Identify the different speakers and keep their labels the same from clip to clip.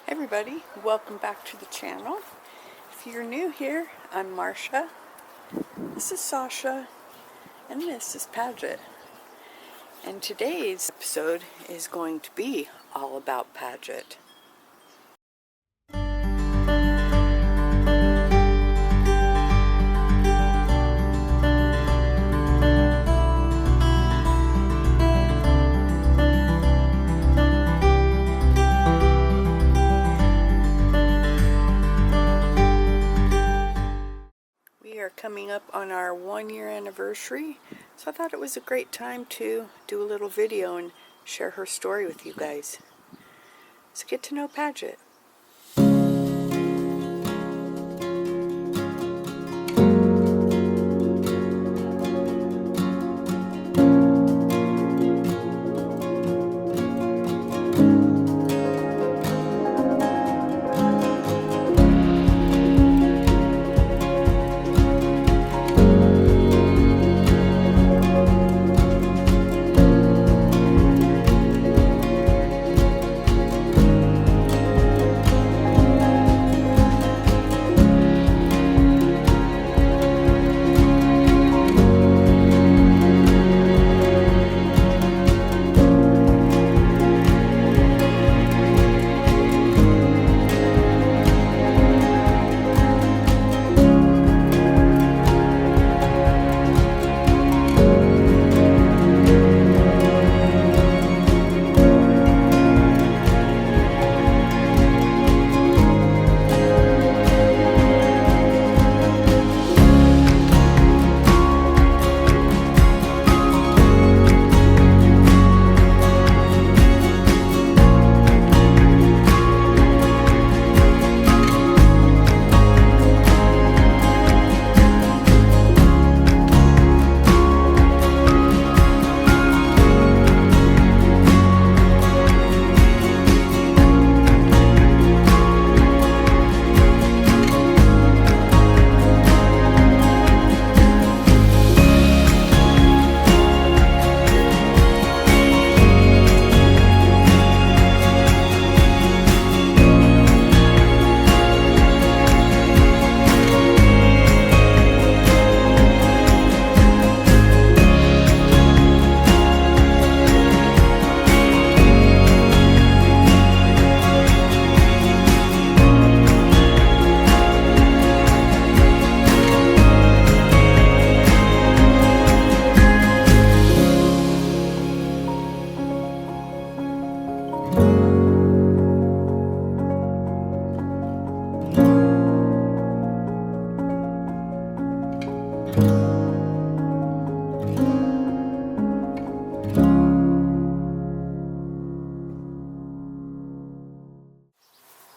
Speaker 1: Hey everybody, welcome back to the channel. If you're new here, I'm Marsha, this is Sasha, and this is Paget. And today's episode is going to be all about Paget. We are coming up on our 1-year anniversary, so I thought it was a great time to do a little video and share her story with you guys. So get to know Paget.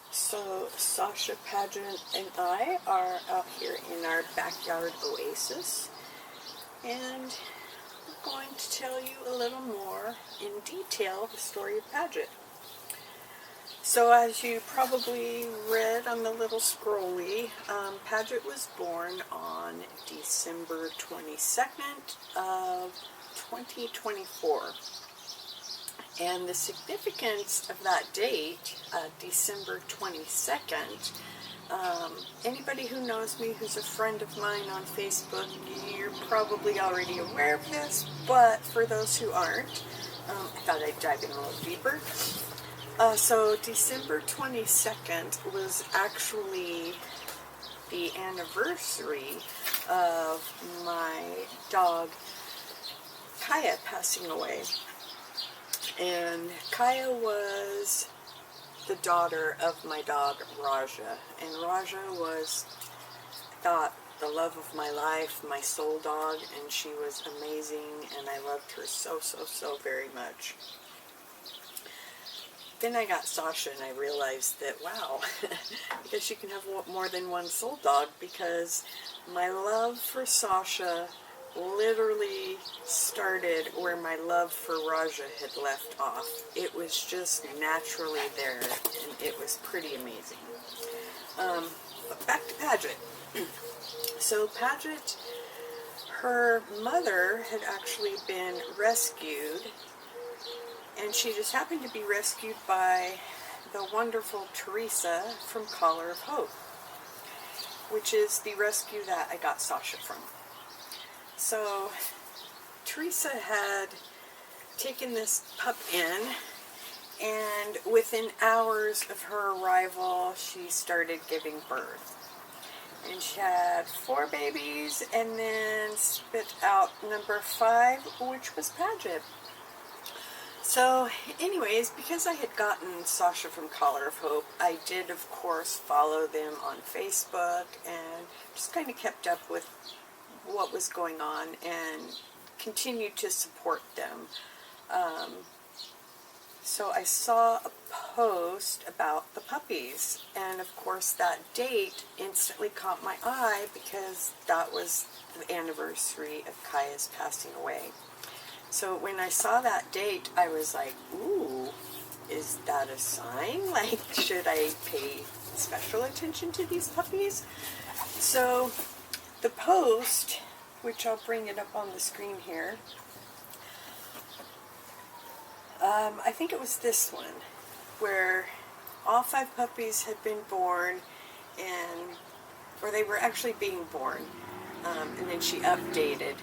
Speaker 1: So Sasha, Paget, and I are out here in our backyard oasis, and I'm going to tell you a little more in detail the story of Paget. So as you probably read on the little scrolly, Paget was born on December 22nd of 2024. And the significance of that date, December 22nd, anybody who knows me, who's a friend of mine on Facebook, you're probably already aware of this, but for those who aren't, I thought I'd dive in a little deeper. So December 22nd was actually the anniversary of my dog, Kaya, passing away. And Kaya was the daughter of my dog, Raja. And Raja was, I thought, the love of my life, my soul dog, and she was amazing, and I loved her so, so, so very much. Then I got Sasha, and I realized that, wow, I guess you can have more than one soul dog, because my love for Sasha literally started where my love for Raja had left off. It was just naturally there, and it was pretty amazing. But back to Paget. So Paget, her mother had actually been rescued, and she just happened to be rescued by the wonderful Teresa from Collar of Hope, which is the rescue that I got Sasha from. So Teresa had taken this pup in, and within hours of her arrival, she started giving birth. And she had 4 babies, and then spit out number 5, which was Paget. So anyways, because I had gotten Sasha from Collar of Hope, I did, of course, follow them on Facebook and just kind of kept up with what was going on and continued to support them. So I saw a post about the puppies, and of course that date instantly caught my eye because that was the anniversary of Kaya's passing away. So when I saw that date, I was like, ooh, is that a sign? Like, should I pay special attention to these puppies? So the post, which I'll bring it up on the screen here, I think it was this one, where all 5 puppies had been born, or they were actually being born, and then she updated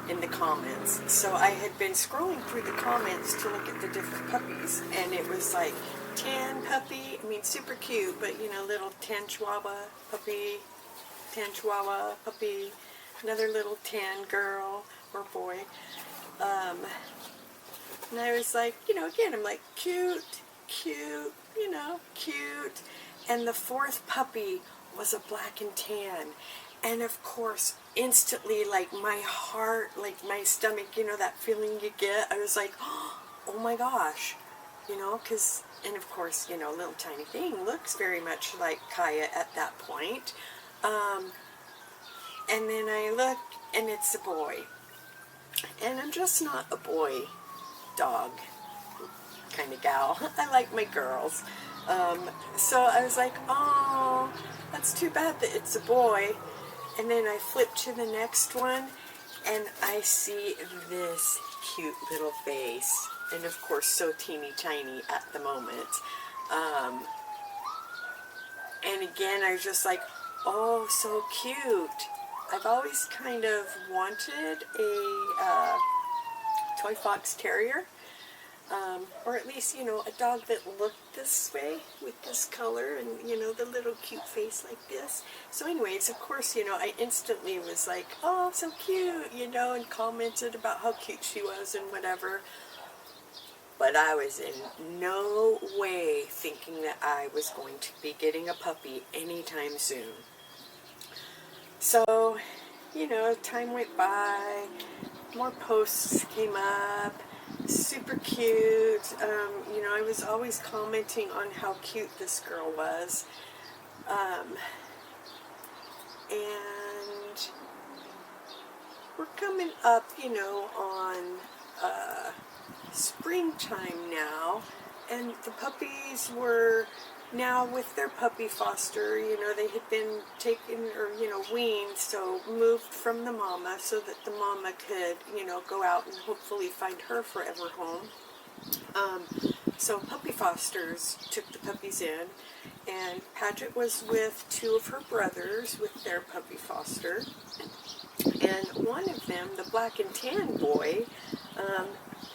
Speaker 1: in the comments. So I had been scrolling through the comments to look at the different puppies, and it was like 10 puppy, super cute, but little 10 Chihuahua puppy, 10 Chihuahua puppy, another little 10 girl or boy. And I was like, again, I'm like, cute, cute. And the 4th puppy was a black and tan. And of course, instantly, like my heart, like my stomach, that feeling you get, I was like, oh my gosh, because, and of course, little tiny thing looks very much like Kaya at that point. And then I look, and it's a boy. And I'm just not a boy dog kind of gal. I like my girls. So I was like, oh, that's too bad that it's a boy. And then I flip to the next one, and I see this cute little face. And of course, so teeny tiny at the moment. And again, I was just like, oh, so cute. I've always kind of wanted a toy fox terrier, or at least, a dog that looked this way with this color and, the little cute face like this. So anyways, of course, I instantly was like, oh, so cute, and commented about how cute she was and whatever. But I was in no way thinking that I was going to be getting a puppy anytime soon. So, time went by, more posts came up, super cute. I was always commenting on how cute this girl was. And we're coming up, on springtime now, and the puppies were now with their puppy foster. They had been taken or, weaned, so moved from the mama so that the mama could, go out and hopefully find her forever home. So puppy fosters took the puppies in, and Paget was with 2 of her brothers with their puppy foster. And one of them, the black and tan boy,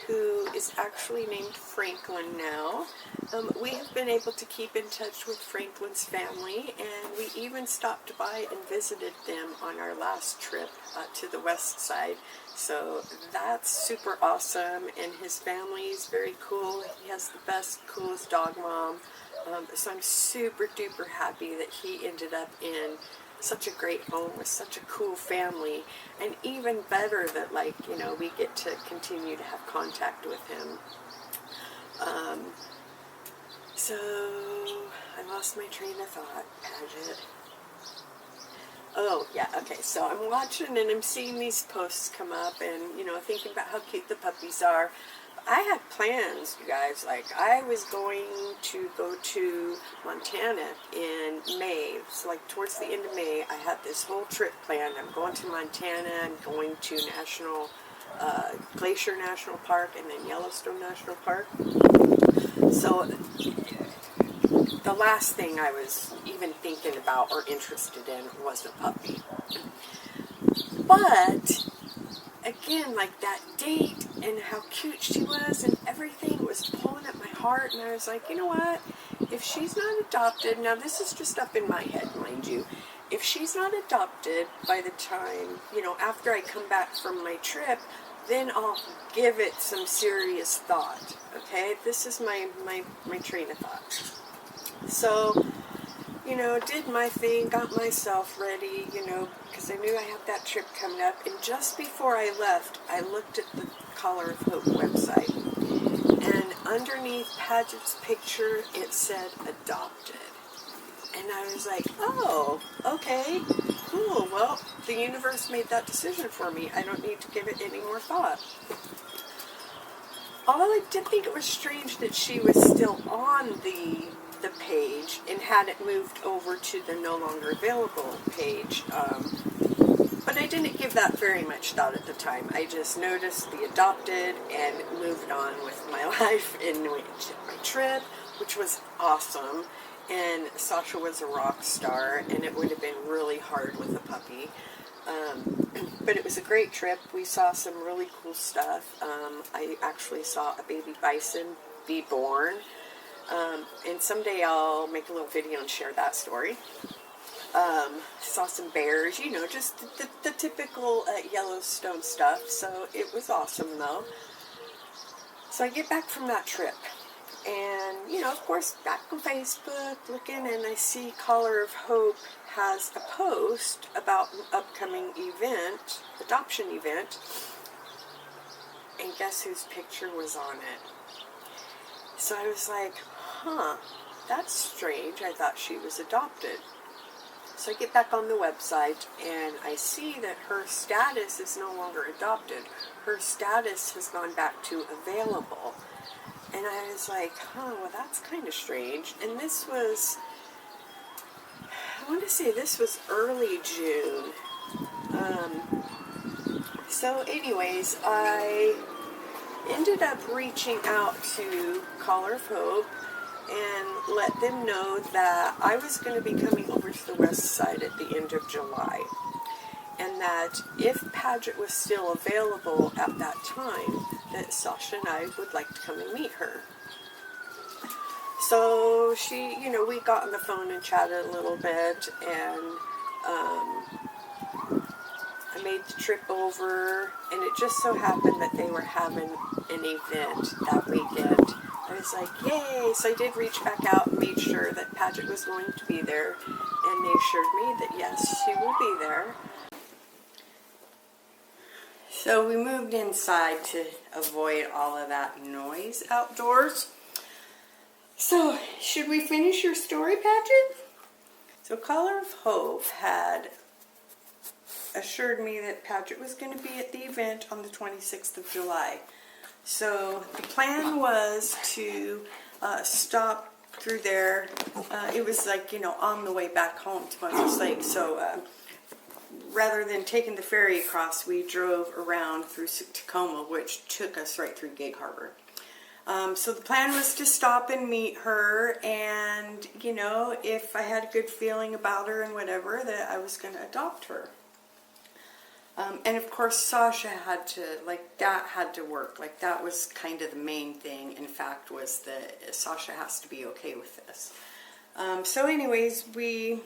Speaker 1: who is actually named Franklin now. We have been able to keep in touch with Franklin's family, and we even stopped by and visited them on our last trip to the west side. So that's super awesome, and his family is very cool. He has the best, coolest dog mom. So I'm super duper happy that he ended up in such a great home with such a cool family, and even better that, we get to continue to have contact with him. So I lost my train of thought, Paget. Oh, yeah, okay, so I'm watching and I'm seeing these posts come up and, thinking about how cute the puppies are. I had plans, you guys. I was going to go to Montana in May. So, towards the end of May, I had this whole trip planned. I'm going to Montana. I'm going to Glacier National Park and then Yellowstone National Park. So the last thing I was even thinking about or interested in was a puppy. But again, like that date and how cute she was and everything was pulling at my heart, and I was like, you know what? If she's not adopted, now this is just up in my head, mind you. If she's not adopted by the time, after I come back from my trip, then I'll give it some serious thought. Okay? This is my train of thought. So, did my thing, got myself ready, because I knew I had that trip coming up. And just before I left, I looked at the Color of Hope website. And underneath Paget's picture, it said adopted. And I was like, oh, okay, cool. Well, the universe made that decision for me. I don't need to give it any more thought. Although I did think it was strange that she was still on the page and hadn't moved over to the no longer available page. But I didn't give that very much thought at the time. I just noticed the adopted and moved on with my life and went to my trip, which was awesome. And Sasha was a rock star, and it would have been really hard with a puppy. But it was a great trip. We saw some really cool stuff. I actually saw a baby bison be born. And someday I'll make a little video and share that story. Saw some bears, just the typical Yellowstone stuff. So it was awesome, though. So I get back from that trip. And, of course, back on Facebook, looking, and I see Color of Hope has a post about an upcoming event, adoption event. And guess whose picture was on it? So I was like, that's strange. I thought she was adopted. So I get back on the website, and I see that her status is no longer adopted. Her status has gone back to available. And I was like, well, that's kind of strange. And this was, I want to say this was early June. So anyways, I ended up reaching out to Color of Hope and let them know that I was going to be coming over to the west side at the end of July. And that if Paget was still available at that time, that Sasha and I would like to come and meet her. So she, we got on the phone and chatted a little bit, and I made the trip over, and it just so happened that they were having an event that weekend. I was like, yay! So I did reach back out and made sure that Paget was going to be there, and they assured me that yes, she will be there. So we moved inside to avoid all of that noise outdoors. So, should we finish your story, Paget? So Color of Hope had assured me that Paget was going to be at the event on the 26th of July. So the plan was to stop through there. It was like, on the way back home to Moses Lake. So rather than taking the ferry across, we drove around through Tacoma, which took us right through Gig Harbor. So the plan was to stop and meet her, and, if I had a good feeling about her and whatever, that I was going to adopt her. And of course, Sasha had to, that had to work. That was kind of the main thing, in fact, was that Sasha has to be okay with this. So anyways, we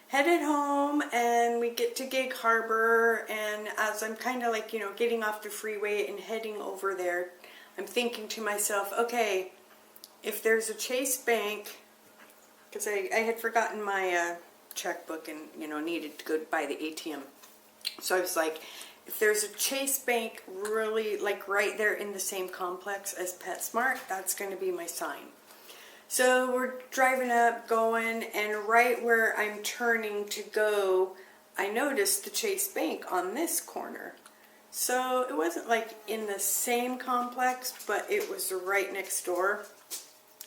Speaker 1: headed home, and we get to Gig Harbor, and as I'm kind of getting off the freeway and heading over there, I'm thinking to myself, okay, if there's a Chase Bank, because I had forgotten my checkbook and, needed to go by the ATM. So I was like, if there's a Chase Bank really, right there in the same complex as PetSmart, that's going to be my sign. So we're driving up, going, and right where I'm turning to go, I noticed the Chase Bank on this corner. So it wasn't in the same complex, but it was right next door.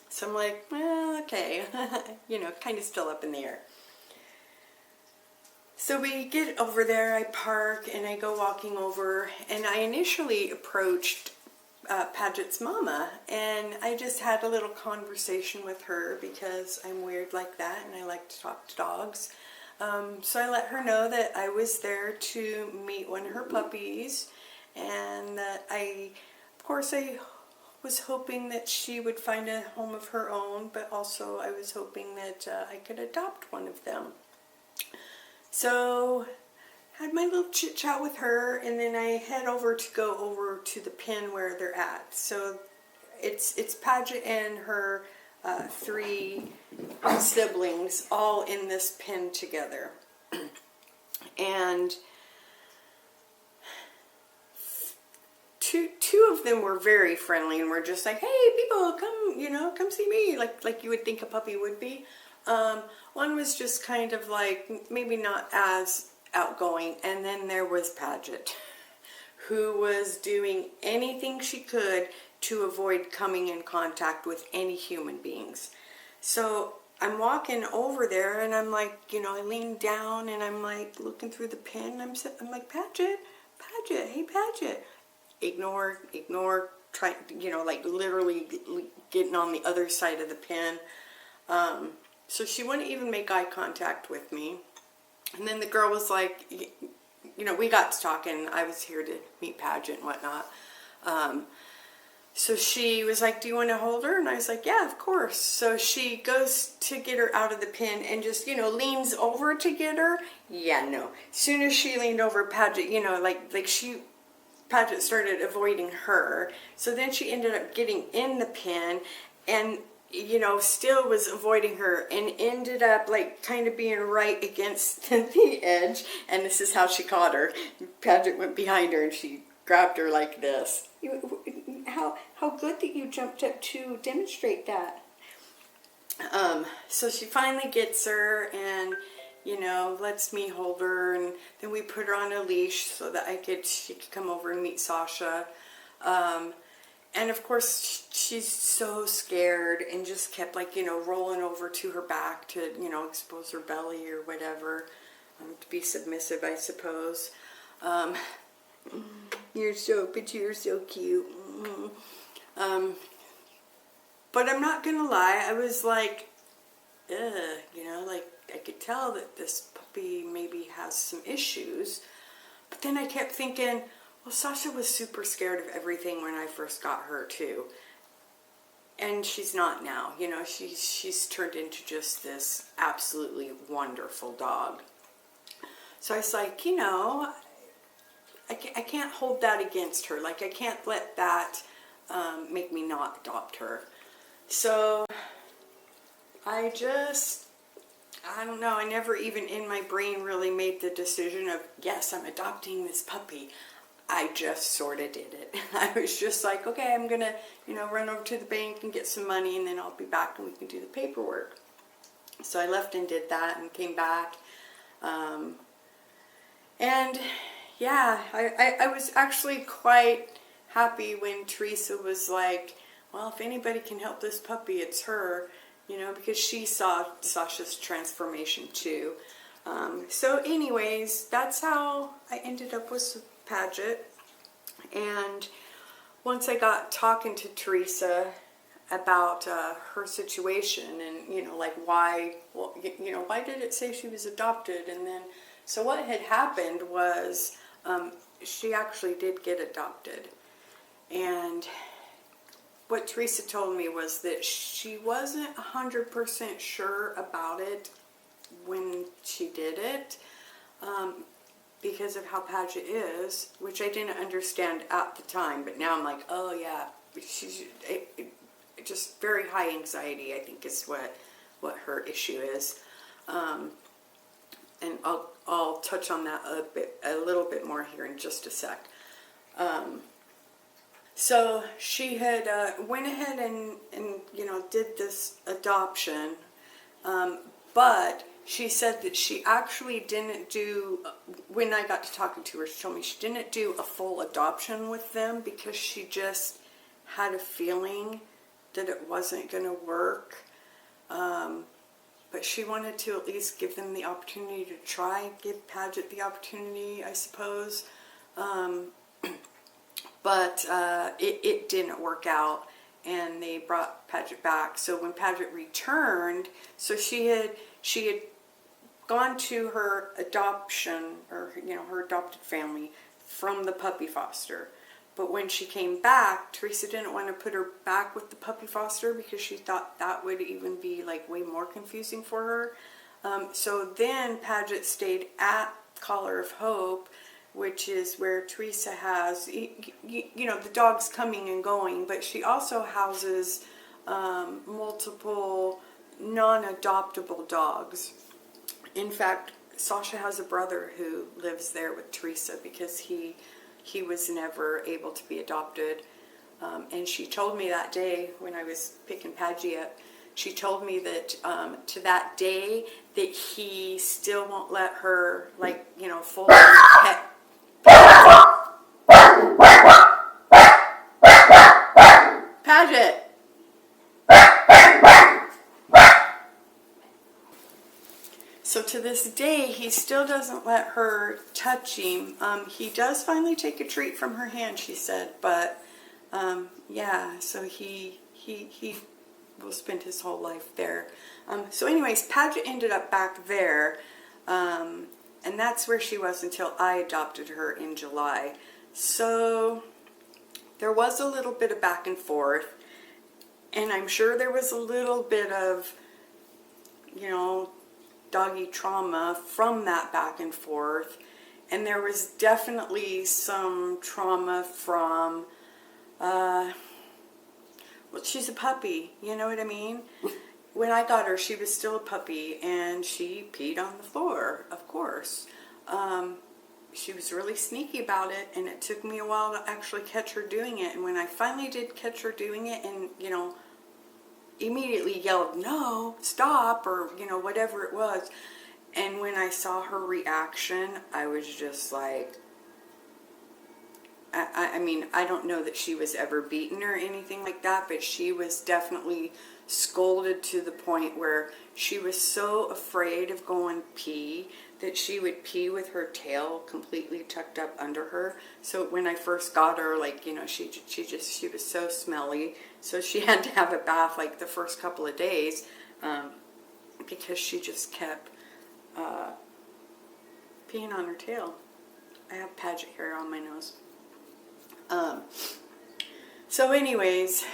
Speaker 1: So I'm like, well, okay, kind of still up in the air. So we get over there, I park, and I go walking over, and I initially approached Paget's mama, and I just had a little conversation with her because I'm weird like that and I like to talk to dogs. So I let her know that I was there to meet one of her puppies, and that of course, I was hoping that she would find a home of her own, but also I was hoping that I could adopt one of them. So had my little chit chat with her, and then I head over to the pen where they're at. So it's Paget and her 3 siblings all in this pen together. And two of them were very friendly and were just like, hey, people, come see me, like you would think a puppy would be. One was just kind of like maybe not as outgoing, and then there was Paget, who was doing anything she could to avoid coming in contact with any human beings. So I'm walking over there, and I'm like, I lean down and I'm like looking through the pen. I'm like, Paget, hey Paget. Ignore, try, like literally getting on the other side of the pen. So she wouldn't even make eye contact with me. And then the girl was like, we got to talking. I was here to meet Paget and whatnot. So she was like, do you want to hold her? And I was like, yeah, of course. So she goes to get her out of the pen and just, leans over to get her. Yeah, no. As soon as she leaned over, Paget, Paget started avoiding her. So then she ended up getting in the pen and, still was avoiding her, and ended up like kind of being right against the edge. And this is how she caught her. Paget went behind her and she grabbed her like this. How good that you jumped up to demonstrate that. So she finally gets her and, lets me hold her, and then we put her on a leash so that she could come over and meet Sasha. And of course she's so scared and just kept rolling over to her back to, expose her belly or whatever, to be submissive, I suppose. You're so cute. But I'm not gonna lie, I was like, I could tell that this puppy maybe has some issues. But then I kept thinking, well, Sasha was super scared of everything when I first got her too. And she's not now, she's turned into just this absolutely wonderful dog. So I was like, I can't hold that against her. I can't let that make me not adopt her. So I don't know, I never even in my brain really made the decision of, yes, I'm adopting this puppy. I just sort of did it. I was just like, okay, I'm going to, run over to the bank and get some money, and then I'll be back and we can do the paperwork. So I left and did that and came back. And yeah, I was actually quite happy when Teresa was like, well, if anybody can help this puppy, it's her, because she saw Sasha's transformation too. So anyways, that's how I ended up with Paget. And once I got talking to Teresa about her situation and, why did it say she was adopted? And then, so what had happened was she actually did get adopted. And what Teresa told me was that she wasn't 100% sure about it when she did it, because of how Paget is, which I didn't understand at the time, but now I'm like, oh yeah, she's just very high anxiety, I think is what her issue is. And I'll touch on that a little bit more here in just a sec. So she had went ahead and did this adoption, but she said that she actually didn't do, when I got to talking to her, she told me she didn't do a full adoption with them because she just had a feeling that it wasn't going to work. But she wanted to at least give them the opportunity to try, give Paget the opportunity, I suppose. but it didn't work out, and they brought Paget back. So when Paget returned, so she had gone to her adoption, or her adopted family from the puppy foster. But when she came back, Teresa didn't want to put her back with the puppy foster because she thought that would even be like way more confusing for her. So then Paget stayed at Collar of Hope, which is where Teresa has, the dogs coming and going, but she also houses multiple non-adoptable dogs. In fact, Sasha has a brother who lives there with Teresa because he was never able to be adopted. And she told me that day when I was picking Paget up, she told me that to that day that he still won't let her, fully pet. Paget! So to this day, he still doesn't let her touch him. He does finally take a treat from her hand, she said, but yeah, so he will spend his whole life there. So anyways, Paget ended up back there, and that's where she was until I adopted her in July. So there was a little bit of back and forth, and I'm sure there was a little bit of, doggy trauma from that back and forth, and there was definitely some trauma from, well, she's a puppy, you know what I mean? When I got her, she was still a puppy, and she peed on the floor, of course. She was really sneaky about it, and it took me a while to actually catch her doing it, and when I finally did catch her doing it, and, immediately yelled, "No, stop," or, whatever it was. And when I saw her reaction, I was just like, I mean, I don't know that she was ever beaten or anything like that, but she was definitely scolded to the point where she was so afraid of going pee that she would pee with her tail completely tucked up under her. So when I first got her, she was so smelly, so she had to have a bath like the first couple of days, because she just kept peeing on her tail. I have Paget hair on my nose. So anyways,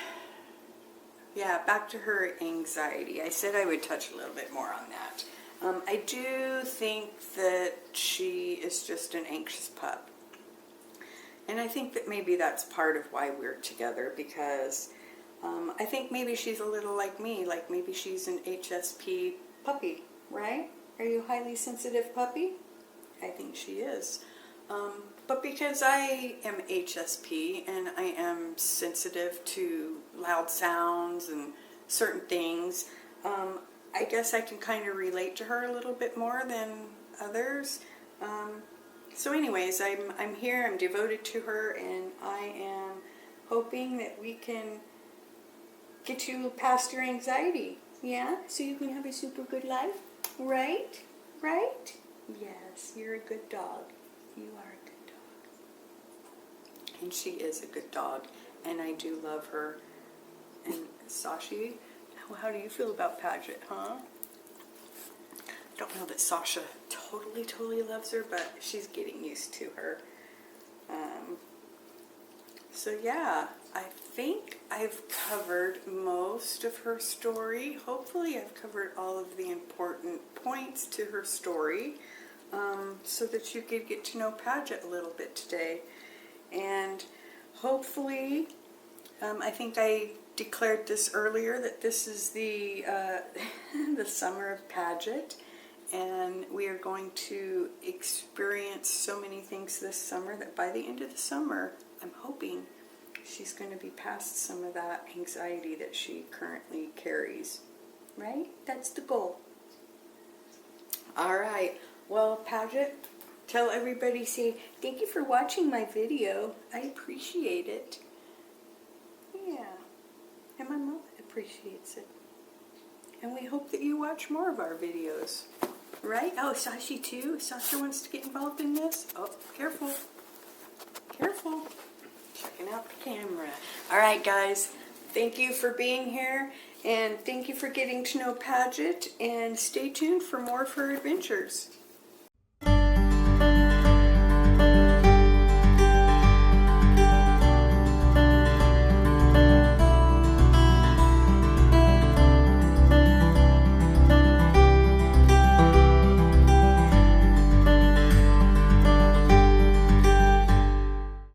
Speaker 1: yeah, back to her anxiety. I said I would touch a little bit more on that. I do think that she is just an anxious pup. And I think that maybe that's part of why we're together, because I think maybe she's a little like me, like maybe she's an HSP puppy, right? Are you a highly sensitive puppy? I think she is. But because I am HSP and I am sensitive to loud sounds and certain things, I guess I can kind of relate to her a little bit more than others. So anyways, I'm here, I'm devoted to her, and I am hoping that we can get you past your anxiety. Yeah? So you can have a super good life? Right? Right? Yes, you're a good dog. You are a good dog. And she is a good dog, and I do love her. And Sasha, how do you feel about Paget, huh? I don't know that Sasha totally loves her, but she's getting used to her. So yeah, I think I've covered most of her story. Hopefully I've covered all of the important points to her story, so that you could get to know Paget a little bit today. And hopefully, I think I declared this earlier, that this is the the summer of Paget, and we are going to experience so many things this summer that by the end of the summer, I'm hoping she's going to be past some of that anxiety that she currently carries. Right? That's the goal. All right. Well, Paget, tell everybody, say, thank you for watching my video. I appreciate it. Yeah. And my mom appreciates it. And we hope that you watch more of our videos. Right? Oh, Sasha too? Sasha wants to get involved in this? Oh, careful. Careful. Checking out the camera. All right, guys. Thank you for being here, and thank you for getting to know Paget, and stay tuned for more of her adventures.